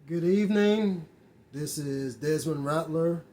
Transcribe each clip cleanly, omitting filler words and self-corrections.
Good evening. This is Desmond Rattler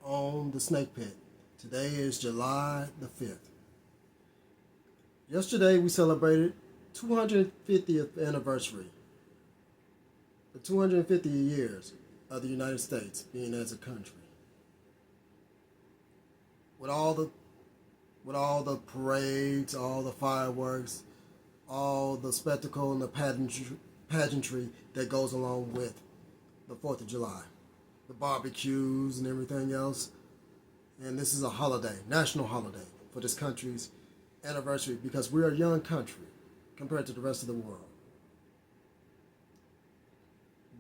on the Snake Pit. Today is July the 5th. Yesterday we celebrated 250th anniversary, the 250 years of the United States being as a country. With all the parades, all the fireworks, all the spectacle and the pageantry that goes along with the 4th of July, the barbecues and everything else. And this is a holiday, national holiday for this country's anniversary because we're a young country compared to the rest of the world.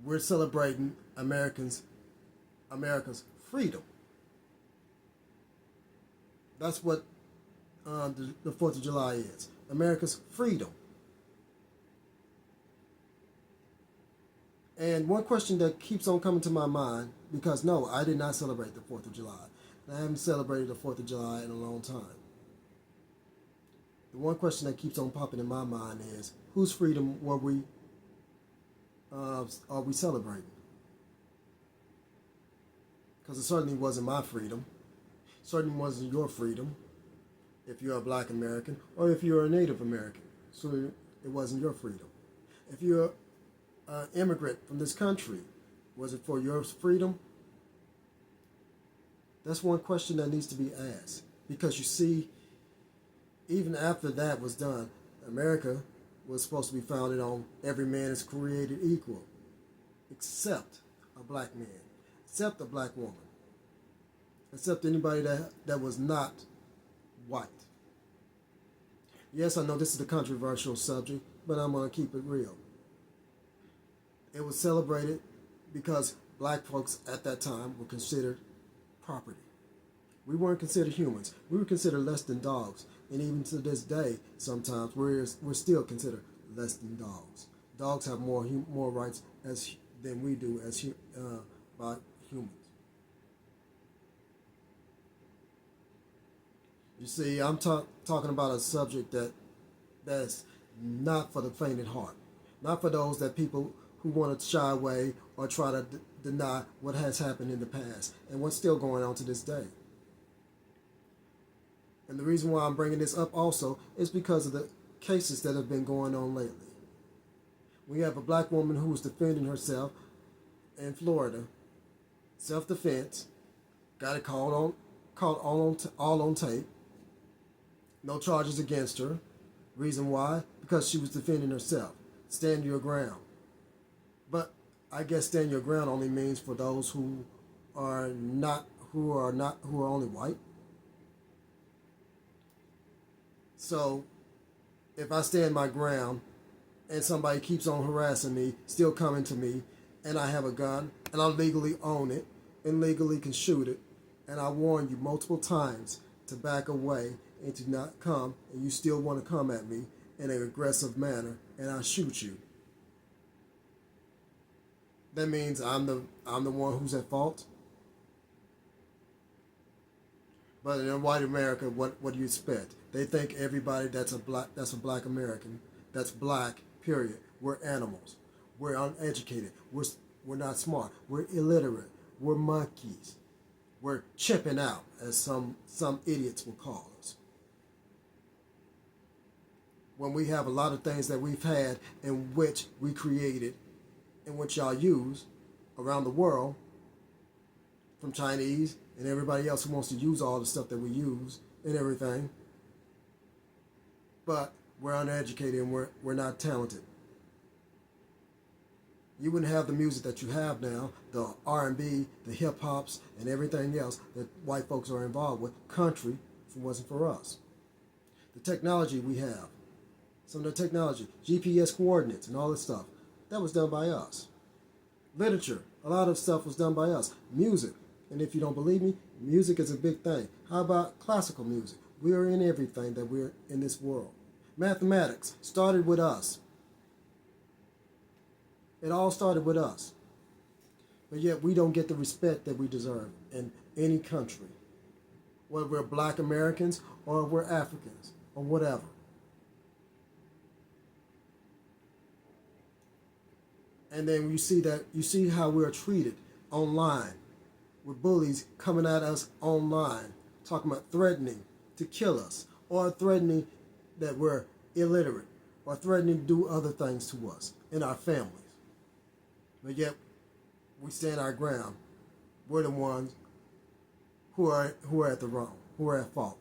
We're celebrating America's freedom. That's what the 4th of July is. America's freedom. And one question that keeps on coming to my mind, because no, I did not celebrate the 4th of July. I haven't celebrated the 4th of July in a long time. The one question that keeps on popping in my mind is, whose freedom are we celebrating? Because it certainly wasn't my freedom. It certainly wasn't your freedom if you're a Black American or if you're a Native American. So it wasn't your freedom. If you're an immigrant from this country, was it for your freedom? That's one question that needs to be asked. Because you see, even after that was done, America was supposed to be founded on every man is created equal, except a black man, except a black woman, except anybody that was not white. Yes, I know this is a controversial subject, but I'm going to keep it real. It was celebrated because black folks at that time were considered property. We weren't considered humans. We were considered less than dogs. And even to this day, sometimes we're still considered less than dogs. Dogs have more rights than we do by humans. You see, I'm talking about a subject that's not for the faint at heart, not for those that people who want to shy away or try to deny what has happened in the past and what's still going on to this day. And the reason why I'm bringing this up also is because of the cases that have been going on lately. We have a black woman who was defending herself in Florida, self-defense, got it caught all on tape, no charges against her. Reason why? Because she was defending herself. Stand your ground. But I guess stand your ground only means for those who are only white. So if I stand my ground and somebody keeps on harassing me, still coming to me, and I have a gun and I legally own it and legally can shoot it, and I warn you multiple times to back away and to not come, and you still want to come at me in an aggressive manner, and I shoot you, that means I'm the one who's at fault. But in white America, what do you expect? They think everybody that's a black American, that's black, period. We're animals. We're uneducated. We're not smart. We're illiterate. We're monkeys. We're chipping out, as some idiots will call us. When we have a lot of things that we've had in which we created, in which y'all use around the world, from Chinese and everybody else who wants to use all the stuff that we use and everything. But we're uneducated and we're not talented. You wouldn't have the music that you have now, the R&B, the hip hops, and everything else that white folks are involved with, country, if it wasn't for us. The technology we have, some of the technology, GPS coordinates and all this stuff, that was done by us. Literature, a lot of stuff was done by us. Music, and if you don't believe me, music is a big thing. How about classical music? We are in everything that we're in this world. Mathematics started with us. It all started with us. But yet we don't get the respect that we deserve in any country. Whether we're black Americans or we're Africans or whatever. And then you see how we're treated online, with bullies coming at us online, talking about threatening to kill us, or threatening that we're illiterate, or threatening to do other things to us and our families. But yet, we stand our ground. We're the ones who are at the wrong, who are at fault.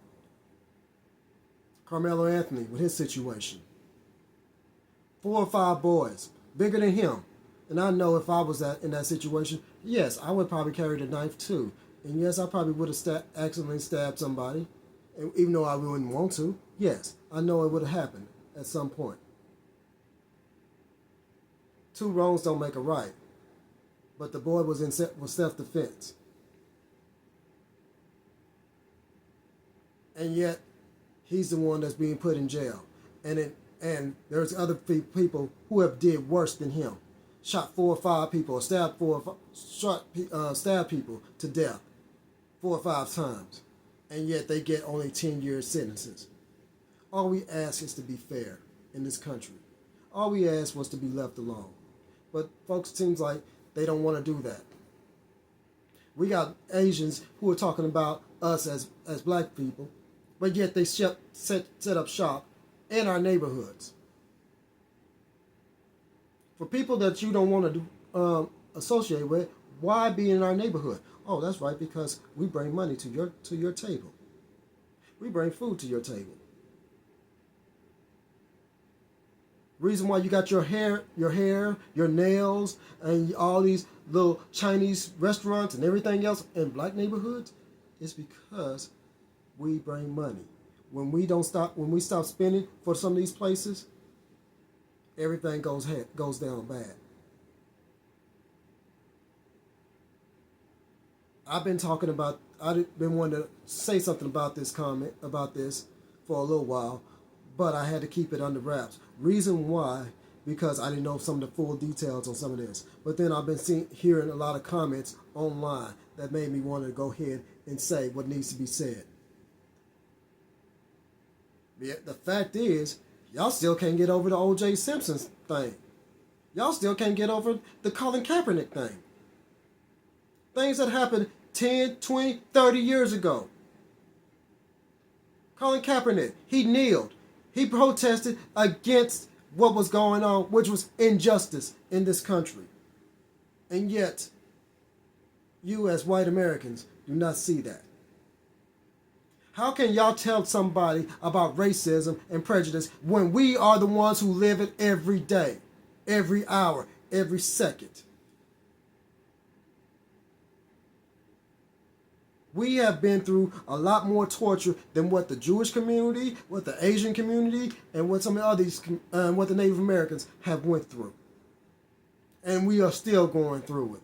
Carmelo Anthony with his situation. 4 or 5 boys, bigger than him. And I know if I was in that situation, yes, I would probably carry the knife too. And yes, I probably would have accidentally stabbed somebody. And even though I wouldn't want to, yes, I know it would have happened at some point. 2 wrongs don't make a right. But the boy was self-defense. And yet, he's the one that's being put in jail. And there's other people who have did worse than him. Shot 4 or 5 people, or stabbed people to death 4 or 5 times. And yet they get only 10-year sentences. All we ask is to be fair in this country. All we ask was to be left alone. But folks, it seems like they don't want to do that. We got Asians who are talking about us as black people, but yet they set up shop in our neighborhoods. For people that you don't want to associate with, why be in our neighborhood? Oh, that's right, because we bring money to your table. We bring food to your table. Reason why you got your hair, your nails, and all these little Chinese restaurants and everything else in black neighborhoods is because we bring money. When we stop spending for some of these places, everything goes down bad. I've been wanting to say something about this for a little while, but I had to keep it under wraps. Reason why, because I didn't know some of the full details on some of this. But then I've been hearing a lot of comments online that made me want to go ahead and say what needs to be said. The fact is, y'all still can't get over the O.J. Simpson thing. Y'all still can't get over the Colin Kaepernick thing. Things that happened 10, 20, 30 years ago. Colin Kaepernick, he kneeled. He protested against what was going on, which was injustice in this country. And yet, you as white Americans do not see that. How can y'all tell somebody about racism and prejudice when we are the ones who live it every day, every hour, every second? We have been through a lot more torture than what the Jewish community, what the Asian community, and what some of what the Native Americans have went through. And we are still going through it.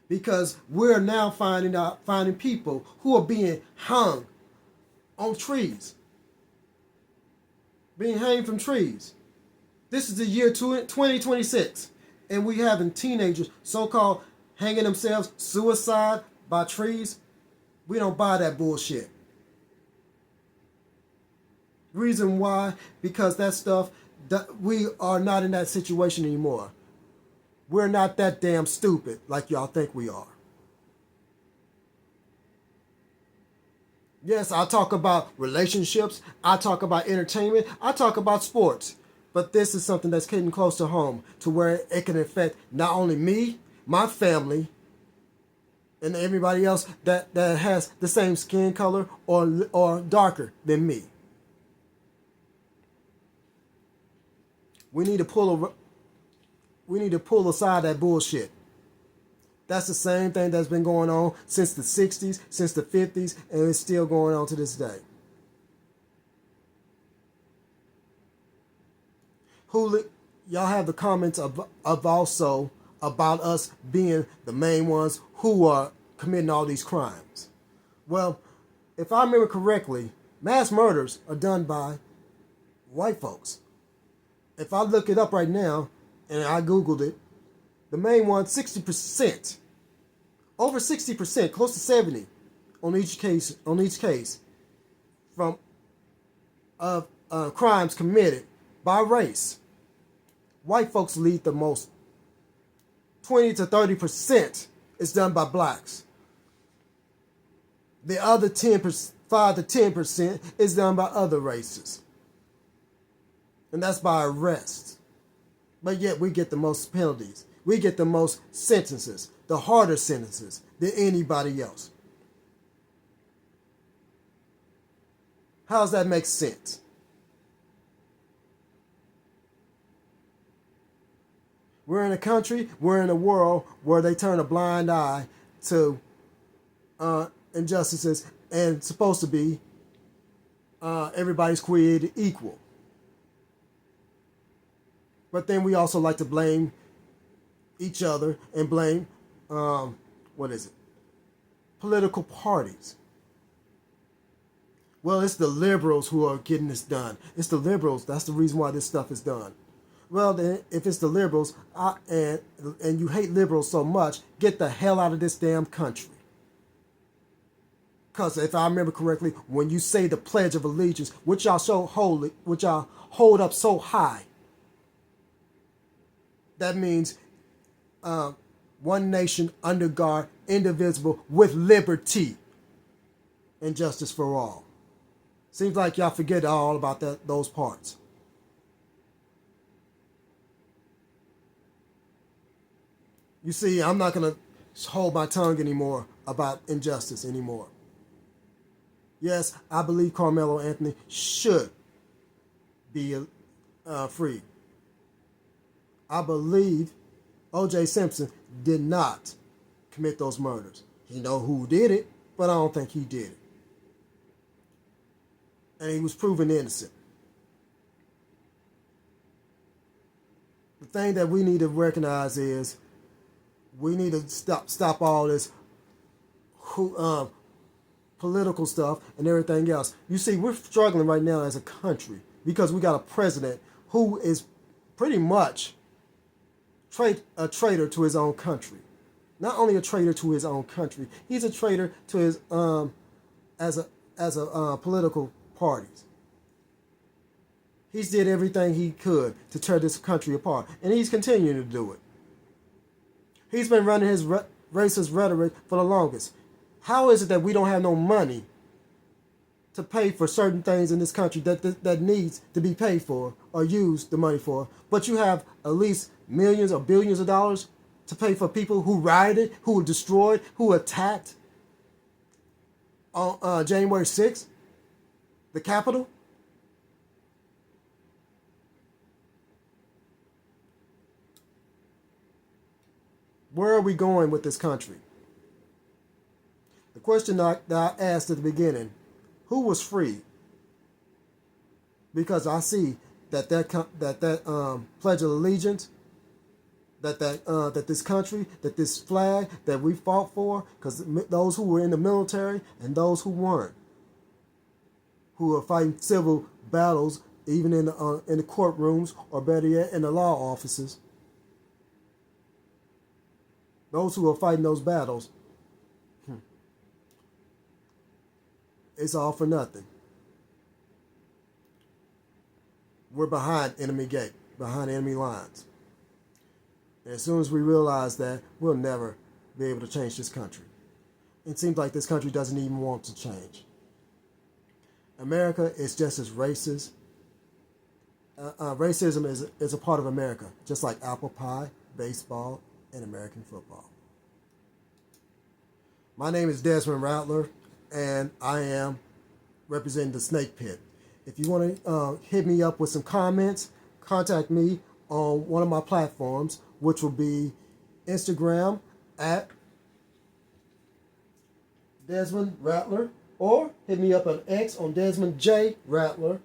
Because we're now finding people who are being hung on trees. Being hanged from trees. This is the year 2026. And we having teenagers, so-called, hanging themselves, suicide by trees. We don't buy that bullshit. Reason why? Because that stuff, we are not in that situation anymore. We're not that damn stupid like y'all think we are. Yes, I talk about relationships. I talk about entertainment. I talk about sports. But this is something that's getting close to home to where it can affect not only me, my family, and everybody else that has the same skin color or darker than me. We need to pull aside that bullshit. That's the same thing that's been going on since the 60s, since the 50s, and it's still going on to this day. Y'all have the comments of also about us being the main ones who are committing all these crimes. Well, if I remember correctly, mass murders are done by white folks. If I look it up right now, and I Googled it, the main one, 60%, over 60%, close to 70 on each case from crimes committed by race white folks lead the most. 20 to 30% is done by blacks. The other 10%, 5 to 10% is done by other races. And that's by arrest. But yet we get the most penalties. We get the most sentences, the harder sentences than anybody else. How does that make sense? We're in a country, we're in a world where they turn a blind eye to injustices, and supposed to be everybody's created equal. But then we also like to blame each other and blame, political parties. Well, it's the liberals who are getting this done. It's the liberals. That's the reason why this stuff is done. Well, then, if it's the liberals, and you hate liberals so much, get the hell out of this damn country. Because if I remember correctly, when you say the Pledge of Allegiance, which y'all so holy, which y'all hold up so high, that means one nation under God, indivisible, with liberty and justice for all. Seems like y'all forget all about those parts. You see, I'm not going to hold my tongue anymore about injustice anymore. Yes, I believe Carmelo Anthony should be free. I believe O.J. Simpson did not commit those murders. He know who did it, but I don't think he did it. And he was proven innocent. The thing that we need to recognize is we need to stop all this political stuff and everything else. You see, we're struggling right now as a country because we got a president who is pretty much a traitor to his own country. Not only a traitor to his own country, he's a traitor to his as a political parties. He's did everything he could to tear this country apart, and he's continuing to do it. He's been running his racist rhetoric for the longest. How is it that we don't have no money to pay for certain things in this country that needs to be paid for or use the money for, but you have at least millions or billions of dollars to pay for people who rioted, who were destroyed, who attacked on January 6th, the Capitol? Where are we going with this country? The question that I asked at the beginning, who was free? Because I see that Pledge of Allegiance, that this country, that this flag that we fought for, because those who were in the military and those who weren't, who are fighting civil battles, even in the courtrooms, or better yet, in the law offices. Those who are fighting those battles, it's all for nothing. We're behind enemy gate, behind enemy lines. And as soon as we realize that, we'll never be able to change this country. It seems like this country doesn't even want to change. America is just as racist. Racism is a part of America, just like apple pie, baseball, and American football. My name is Desmond Rattler, and I am representing the Snake Pit. If you want to hit me up with some comments, contact me on one of my platforms, which will be Instagram at Desmond Rattler, or hit me up on X on Desmond J. Rattler,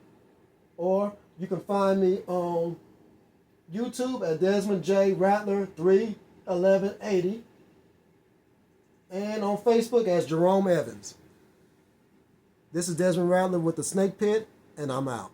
or you can find me on YouTube at Desmond J. Rattler 31180, and on Facebook as Jerome Evans. This is Desmond Rattler with the Snake Pit, and I'm out.